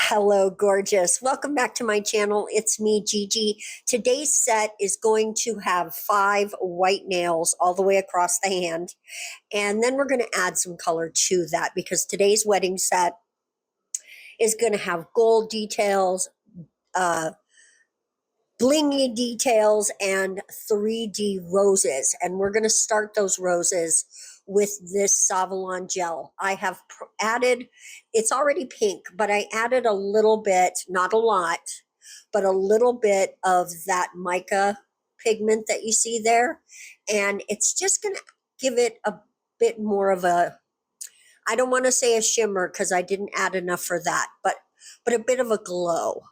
Hello, gorgeous. Welcome back to my channel. It's me, Gigi. Today's set is going to have 5 white nails all the way across the hand. And then we're going to add some color to that because today's wedding set is going to have gold details, uh, blingy details, and 3D roses. And we're going to start those roses with this Savillon gel. I have added, it's already pink, but I added a little bit, not a lot, but a little bit of that mica pigment that you see there. And it's just going to give it a bit more of a, I don't want to say a shimmer because I didn't add enough for that, but a bit of a glow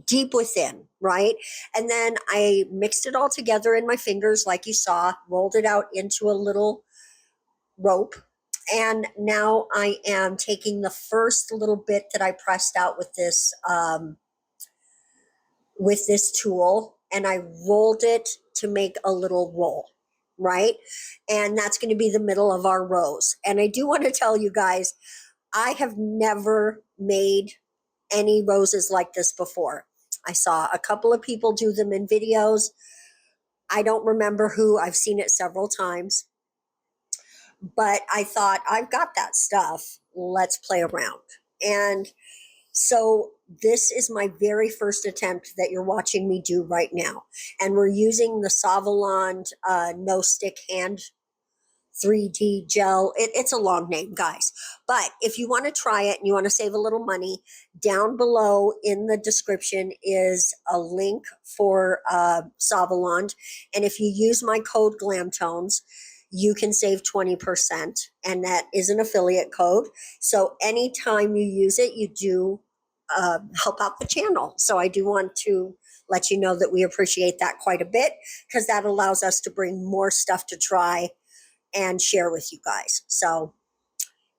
deep within, right? And then I mixed it all together in my fingers, like you saw, rolled it out into a little rope. And now I am taking the first little bit that I pressed out with this tool, and I rolled it to make a little roll, right? And that's going to be the middle of our rose. And I do want to tell you guys, I have never made any roses like this before. I saw a couple of people do them in videos. I don't remember who. I've seen it several times. But I thought, I've got that stuff. Let's play around. And so this is my very first attempt that you're watching me do right now. And we're using the Savillon No Stick Hand 3D gel. It's a long name, guys. But if you want to try it and you want to save a little money, down below in the description is a link for Savillon. And if you use my code GlamTones, you can save 20%. And that is an affiliate code. So anytime you use it, you do help out the channel. So I do want to let you know that we appreciate that quite a bit because that allows us to bring more stuff to try and share with you guys. So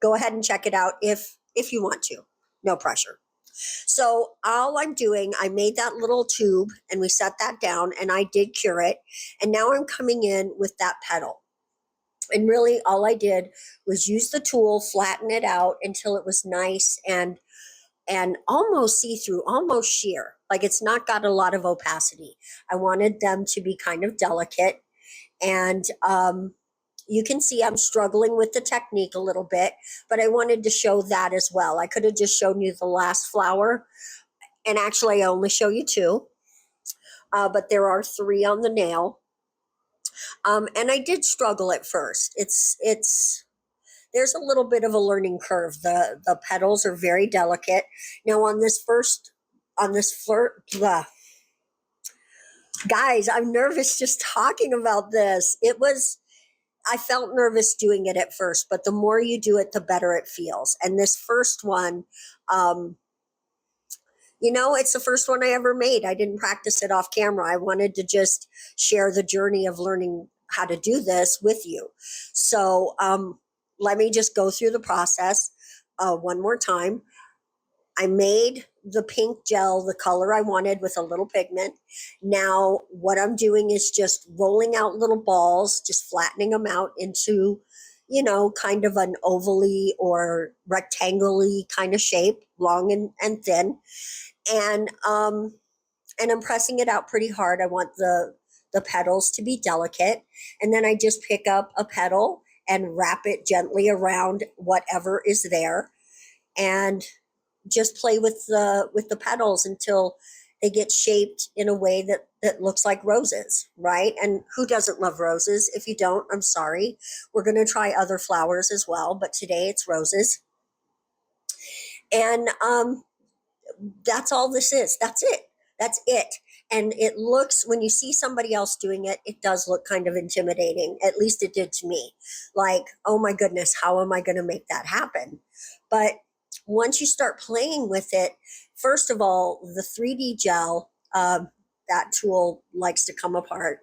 go ahead and check it out if you want to. No pressure. So all I'm doing, I made that little tube and we set that down and I did cure it. And now I'm coming in with that petal. And really all I did was use the tool, flatten it out until it was nice and almost see-through, almost sheer. Like it's not got a lot of opacity. I wanted them to be kind of delicate. And you can see I'm struggling with the technique a little bit, but I wanted to show that as well. I could have just shown you the last flower, and actually I only show you 2, but there are 3 on the nail. And I did struggle at first. There's a little bit of a learning curve. The petals are very delicate. Now on this flirt, guys, I'm nervous just talking about this. I felt nervous doing it at first, but the more you do it, the better it feels. And this first one, it's the first one I ever made. I didn't practice it off camera. I wanted to just share the journey of learning how to do this with you. So let me just go through the process one more time. I made the pink gel the color I wanted with a little pigment. Now what I'm doing is just rolling out little balls, just flattening them out into, kind of an ovally or rectangular kind of shape, long and thin. And I'm pressing it out pretty hard. I want the petals to be delicate. And then I just pick up a petal and wrap it gently around whatever is there. And just play with the petals until they get shaped in a way that looks like roses, right? And who doesn't love roses? If you don't, I'm sorry. We're going to try other flowers as well, but today it's roses. And that's all this is. That's it. And it looks, when you see somebody else doing it, it does look kind of intimidating. At least it did to me. Like, oh my goodness, how am I going to make that happen? But once you start playing with it, first of all, the 3D gel, that tool likes to come apart.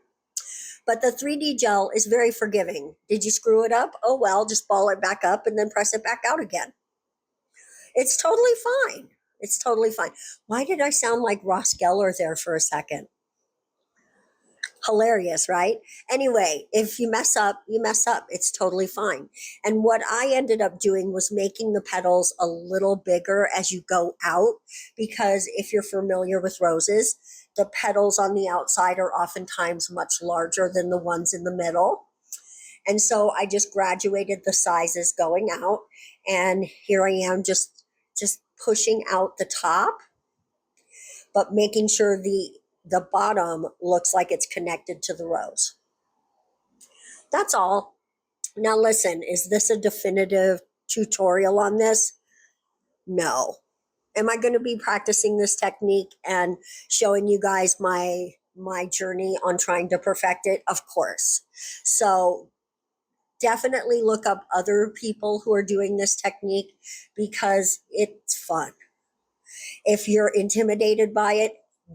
But the 3D gel is very forgiving. Did you screw it up? Oh, well, just ball it back up and then press it back out again. It's totally fine. It's totally fine. Why did I sound like Ross Geller there for a second? Hilarious, right? Anyway, if you mess up, you mess up. It's totally fine. And what I ended up doing was making the petals a little bigger as you go out, because if you're familiar with roses, the petals on the outside are oftentimes much larger than the ones in the middle. And so I just graduated the sizes going out, and here I am just pushing out the top, but making sure the bottom looks like it's connected to the rose. That's all. Now listen, is this a definitive tutorial on this? No. Am I going to be practicing this technique and showing you guys my journey on trying to perfect it? Of course. So definitely look up other people who are doing this technique because it's fun. If you're intimidated by it,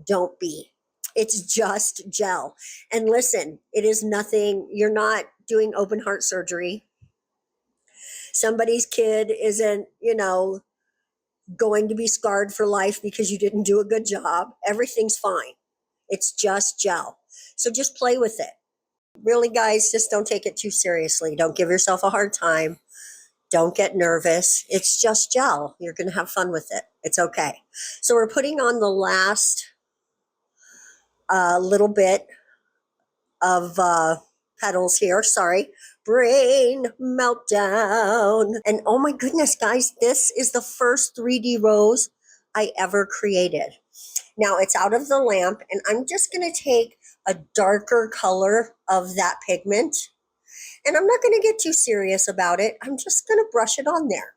don't be. It's just gel. And listen, it is nothing, you're not doing open heart surgery. Somebody's kid isn't, going to be scarred for life because you didn't do a good job. Everything's fine. It's just gel. So just play with it. Really, guys, just don't take it too seriously. Don't give yourself a hard time. Don't get nervous. It's just gel. You're going to have fun with it. It's okay. So we're putting on the last little bit of petals here. Sorry. Brain meltdown. And oh my goodness, guys, this is the first 3D rose I ever created. Now it's out of the lamp, and I'm just going to take a darker color of that pigment. And I'm not going to get too serious about it. I'm just going to brush it on there.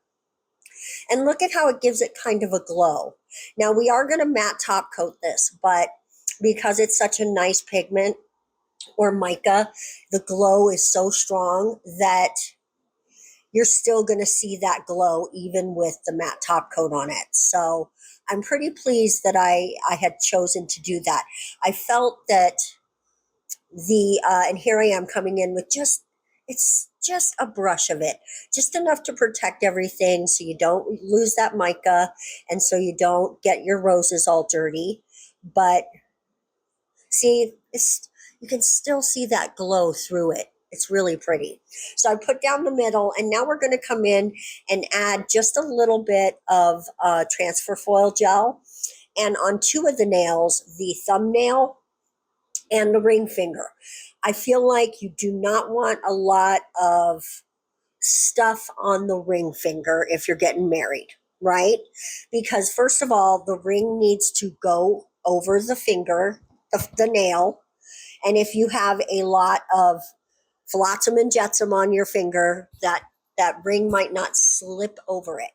And look at how it gives it kind of a glow. Now we are going to matte top coat this, but because it's such a nice pigment or mica, the glow is so strong that you're still going to see that glow even with the matte top coat on it. So I'm pretty pleased that I had chosen to do that. I felt that and here I am coming in with it's just a brush of it, just enough to protect everything so you don't lose that mica and so you don't get your roses all dirty. But see, you can still see that glow through it. It's really pretty. So I put down the middle, and now we're going to come in and add just a little bit of transfer foil gel. And on two of the nails, the thumbnail and the ring finger, I feel like you do not want a lot of stuff on the ring finger if you're getting married, right? Because first of all, the ring needs to go over the finger, the nail. And if you have a lot of flotsam and jetsam on your finger, that ring might not slip over it.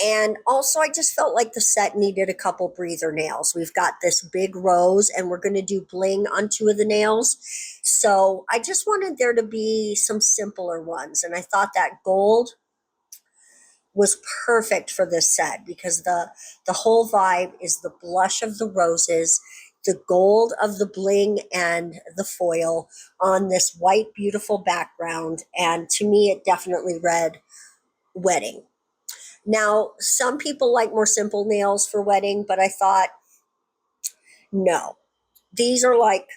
And also, I just felt like the set needed a couple breather nails. We've got this big rose, and we're going to do bling on two of the nails. So I just wanted there to be some simpler ones. And I thought that gold was perfect for this set because the whole vibe is the blush of the roses, the gold of the bling and the foil on this white, beautiful background. And to me, it definitely read wedding. Now, some people like more simple nails for wedding, but I thought, no, these are like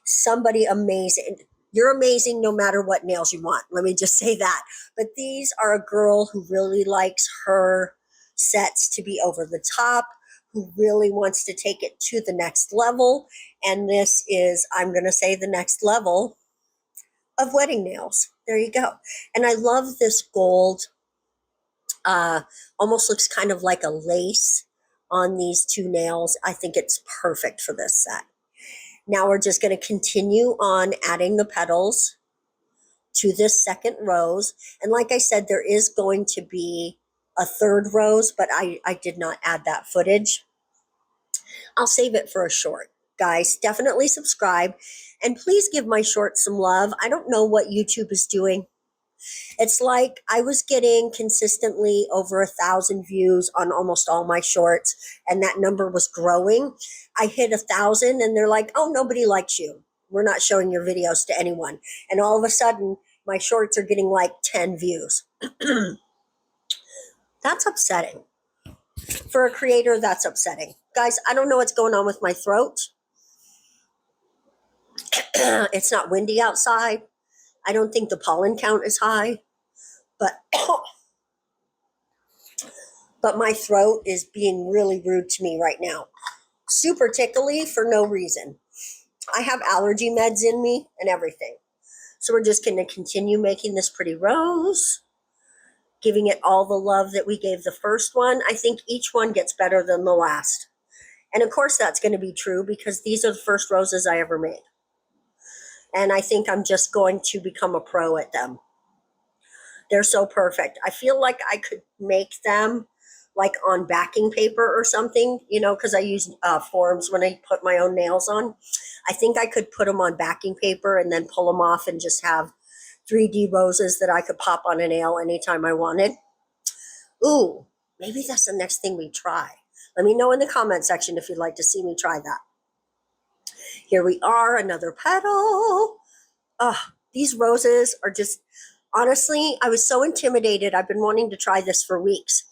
somebody amazing. You're amazing no matter what nails you want. Let me just say that. But these are a girl who really likes her sets to be over the top, who really wants to take it to the next level. And this is, I'm going to say, the next level of wedding nails. There you go. And I love this gold. Almost looks kind of like a lace on these two nails. I think it's perfect for this set. Now we're just going to continue on adding the petals to this second rose. And like I said, there is going to be a third rose, but I did not add that footage. I'll save it for a short. Guys, definitely subscribe and please give my short some love. I don't know what YouTube is doing. It's like I was getting consistently over 1,000 views on almost all my shorts, and that number was growing. I hit 1,000 and they're like, oh, nobody likes you. We're not showing your videos to anyone. And all of a sudden, my shorts are getting like 10 views. That's upsetting. For a creator, that's upsetting. Guys, I don't know what's going on with my throat. It's not windy outside. I don't think the pollen count is high, but but my throat is being really rude to me right now. Super tickly for no reason. I have allergy meds in me and everything. So we're just going to continue making this pretty rose, giving it all the love that we gave the first one. I think each one gets better than the last. And of course that's going to be true because these are the first roses I ever made. And I think I'm just going to become a pro at them. They're so perfect. I feel like I could make them like on backing paper or something, because I use forms when I put my own nails on. I think I could put them on backing paper and then pull them off and just have 3D roses that I could pop on a nail anytime I wanted. Ooh, maybe that's the next thing we try. Let me know in the comment section if you'd like to see me try that. Here we are, another petal. These roses are just, honestly, I was so intimidated. I've been wanting to try this for weeks.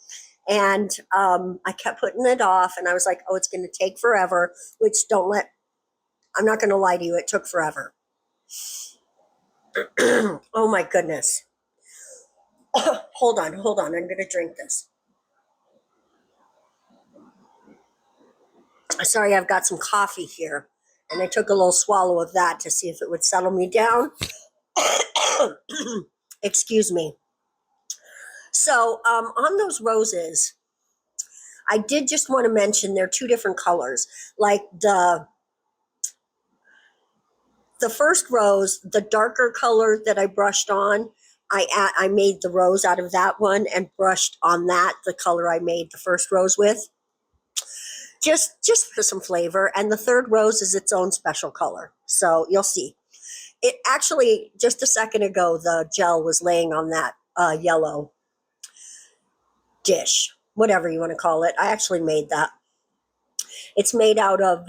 And I kept putting it off. And I was like, oh, it's going to take forever, which I'm not going to lie to you. It took forever. Oh, my goodness. Hold on. I'm going to drink this. Sorry, I've got some coffee here. And I took a little swallow of that to see if it would settle me down. Excuse me. So on those roses, I did just want to mention they're two different colors. Like the first rose, the darker color that I brushed on, I made the rose out of that one and brushed on that the color I made the first rose with. Just for some flavor. And the third rose is its own special color. So you'll see. It actually, just a second ago, the gel was laying on that yellow dish, whatever you want to call it. I actually made that. It's made out of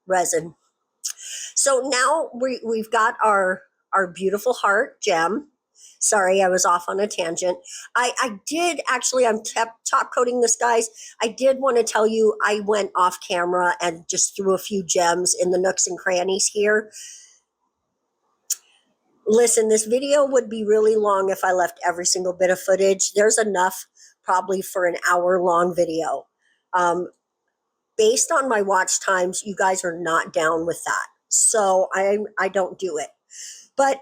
resin. So now we've got our beautiful heart gem. Sorry, I was off on a tangent. I did actually, I'm top coating this, guys. I did want to tell you I went off camera and just threw a few gems in the nooks and crannies here. Listen, this video would be really long if I left every single bit of footage. There's enough probably for an hour-long video. Based on my watch times, you guys are not down with that. So I don't do it. But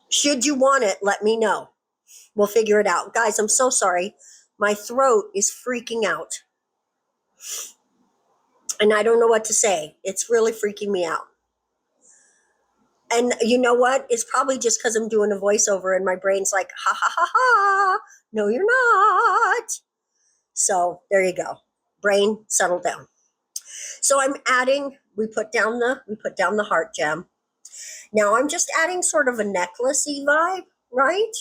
should you want it, let me know. We'll figure it out. Guys, I'm so sorry. My throat is freaking out. And I don't know what to say. It's really freaking me out. And you know what? It's probably just because I'm doing a voiceover and my brain's like, ha ha ha ha. No, you're not. So there you go. Brain, settle down. So I'm adding, we put down the heart gem. Now I'm just adding sort of a necklacey vibe, right?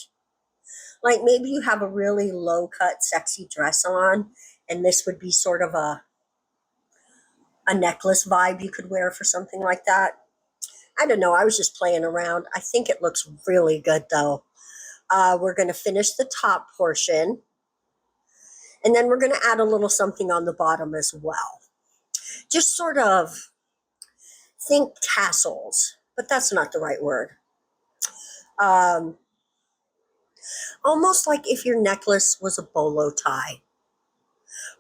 Like maybe you have a really low cut, sexy dress on, and this would be sort of a necklace vibe you could wear for something like that. I don't know. I was just playing around. I think it looks really good though. We're going to finish the top portion. And then we're going to add a little something on the bottom as well. Just sort of think tassels, but that's not the right word. Almost like if your necklace was a bolo tie,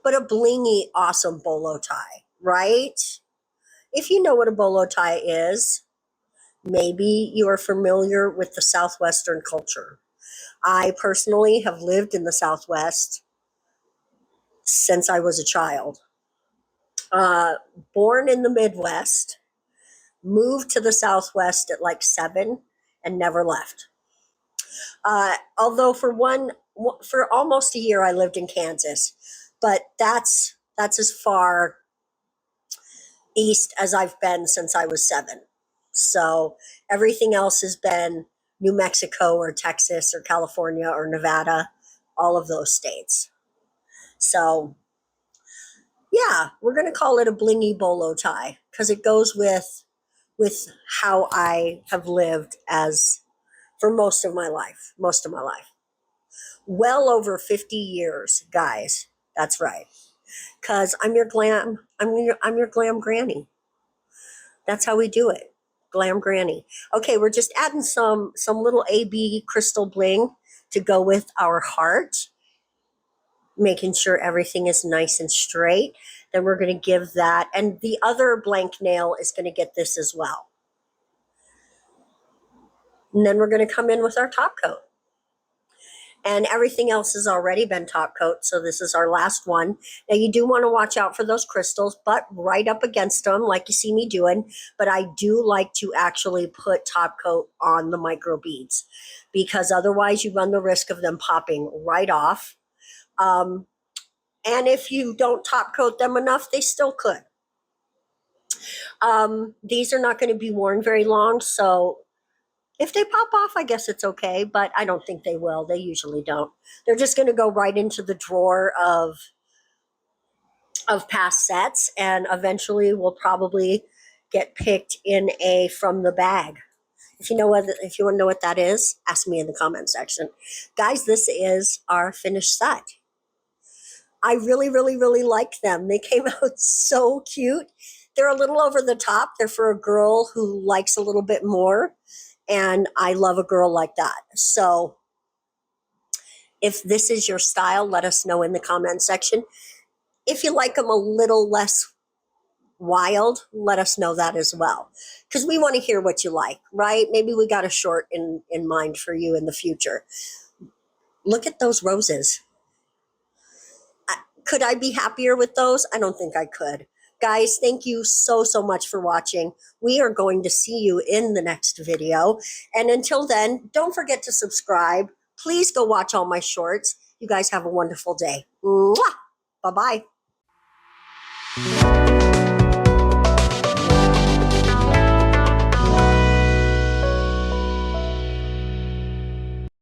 but a blingy, awesome bolo tie, right? If you know what a bolo tie is, maybe you are familiar with the Southwestern culture. I personally have lived in the Southwest since I was a child. Born in the Midwest, moved to the Southwest at like 7 and never left. Although for almost a year I lived in Kansas, but that's as far east as I've been since I was 7. So everything else has been New Mexico or Texas or California or Nevada, all of those states. So yeah, we're going to call it a blingy bolo tie because it goes with how I have lived for most of my life. Well over 50 years, guys. That's right. because I'm your glam granny. That's how we do it. Glam granny. Okay, we're just adding some little AB crystal bling to go with our heart, making sure everything is nice and straight. Then we're going to give that, and the other blank nail is going to get this as well. And then we're going to come in with our top coat. And everything else has already been top coat, so this is our last one. Now you do want to watch out for those crystals, but right up against them like you see me doing. But I do like to actually put top coat on the micro beads, because otherwise you run the risk of them popping right off. And if you don't top coat them enough, they still could. These are not going to be worn very long, so if they pop off, I guess it's okay, but I don't think they will. They usually don't. They're just going to go right into the drawer of past sets, and eventually will probably get picked in a from the bag. If you want to know what that is, ask me in the comment section. Guys, this is our finished set. I really, really, really like them. They came out so cute. They're a little over the top. They're for a girl who likes a little bit more. And I love a girl like that. So if this is your style, let us know in the comment section. If you like them a little less wild, let us know that as well. Because we want to hear what you like, right? Maybe we got a short in mind for you in the future. Look at those roses. Could I be happier with those? I don't think I could. Guys, thank you so much for watching. We are going to see you in the next video. And until then, don't forget to subscribe. Please go watch all my shorts. You guys have a wonderful day. Mwah! Bye-bye.